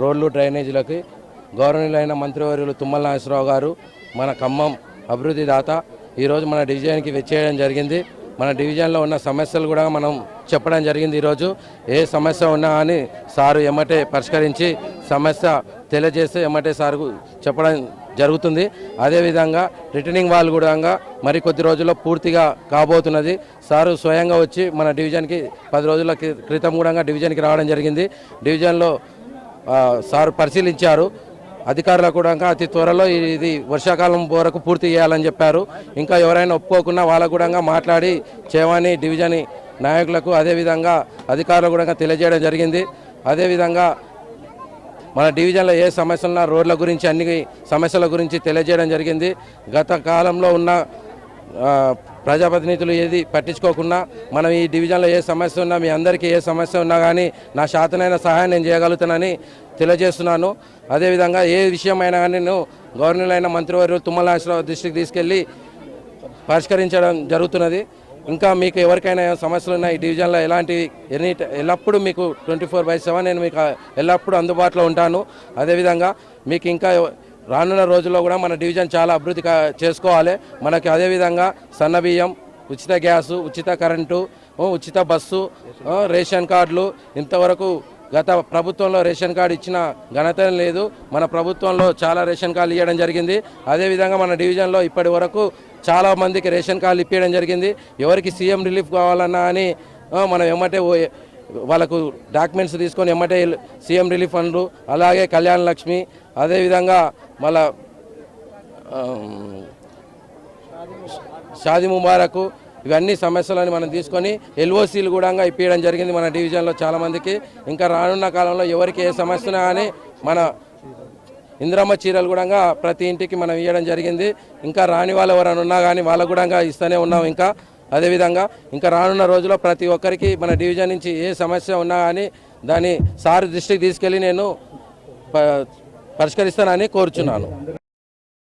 రోడ్లు డ్రైనేజీలకి గౌరవనీయులైన మంత్రివర్యులు తుమ్మల నాగేశ్వరరావు గారు మన ఖమ్మం అభివృద్ధి దాత ఈరోజు మన డివిజన్కి వచ్చేయడం జరిగింది. మన డివిజన్లో ఉన్న సమస్యలు కూడా మనం చెప్పడం జరిగింది. ఈరోజు ఏ సమస్య ఉన్నా అని సారు ఎమ్మటే పరిష్కరించి సమస్య తెలియజేస్తే ఎమ్మటే సారు చెప్పడం జరుగుతుంది. అదేవిధంగా రిటర్నింగ్ వాల్ కూడా మరి కొద్ది రోజుల్లో పూర్తిగా కాబోతున్నది. సారు స్వయంగా వచ్చి మన డివిజన్కి 10 రోజుల క్రితం కూడా డివిజన్కి రావడం జరిగింది. డివిజన్లో సార్ పరిశీలించారు. అధికారులు కూడా అతి త్వరలో ఇది వర్షాకాలం వరకు పూర్తి చేయాలని చెప్పారు. ఇంకా ఎవరైనా ఒప్పుకోకున్నా వాళ్ళకు కూడా మాట్లాడి చేయమని డివిజన్ నాయకులకు అదేవిధంగా అధికారులు కూడా తెలియజేయడం జరిగింది. అదేవిధంగా మన డివిజన్లో ఏ సమస్యలున్నా రోడ్ల గురించి అన్ని సమస్యల గురించి తెలియజేయడం జరిగింది. గత కాలంలో ఉన్న ప్రజాప్రతినిధులు ఏది పట్టించుకోకుండా మనం ఈ డివిజన్లో ఏ సమస్య ఉన్నా మీ అందరికీ ఏ సమస్య ఉన్నా కానీ నా శాతనైన సహాయం నేను చేయగలుగుతానని తెలియజేస్తున్నాను. అదేవిధంగా ఏ విషయమైనా కానీ నేను గవర్నర్లైన మంత్రివర్యులు తుమ్మల నాగేశ్వరరావు దృష్టికి తీసుకెళ్ళి పరిష్కరించడం జరుగుతున్నది. ఇంకా మీకు ఎవరికైనా సమస్యలు ఉన్నాయి ఈ డివిజన్లో ఎల్లప్పుడూ మీకు 24/7 నేను మీకు ఎల్లప్పుడూ అందుబాటులో ఉంటాను. అదేవిధంగా మీకు ఇంకా రానున్న రోజుల్లో కూడా మన డివిజన్ చాలా అభివృద్ధి చేసుకోవాలి. మనకి అదేవిధంగా సన్నబియ్యం, ఉచిత గ్యాసు, ఉచిత కరెంటు, ఉచిత బస్సు, రేషన్ కార్డులు ఇంతవరకు గత ప్రభుత్వంలో రేషన్ కార్డు ఇచ్చిన ఘనత లేదు. మన ప్రభుత్వంలో చాలా రేషన్ కార్డులు ఇవ్వడం జరిగింది. అదేవిధంగా మన డివిజన్లో ఇప్పటి వరకు చాలా మందికి రేషన్ కార్డులు ఇప్పించడం జరిగింది. ఎవరికి సీఎం రిలీఫ్ కావాలన్నా అని మనం ఎమ్మటే వాళ్ళకు డాక్యుమెంట్స్ తీసుకొని ఎమ్మటే సీఎం రిలీఫ్ ఫండ్లు, అలాగే కళ్యాణ లక్ష్మి, అదేవిధంగా మళ్ళా షాదీ ముబారకు ఇవన్నీ సమస్యలను మనం తీసుకొని ఎల్ఓసీలు కూడా ఇప్పించడం జరిగింది మన డివిజన్లో చాలామందికి. ఇంకా రానున్న కాలంలో ఎవరికి ఏ సమస్య ఉన్నా కానీ మన ఇందిరమ్మ చీరలు కూడా ప్రతి ఇంటికి మనం ఇవ్వడం జరిగింది. ఇంకా రాని వాళ్ళు ఎవరైనా ఉన్నా కానీ వాళ్ళకు కూడా ఇస్తూనే ఉన్నాం. ఇంకా అదేవిధంగా ఇంకా రానున్న రోజుల్లో ప్రతి ఒక్కరికి మన డివిజన్ నుంచి ఏ సమస్య ఉన్నా కానీ దాన్ని సార్ దృష్టికి తీసుకెళ్ళి నేను పరిష్కరిస్తానని కోరుచున్నాను.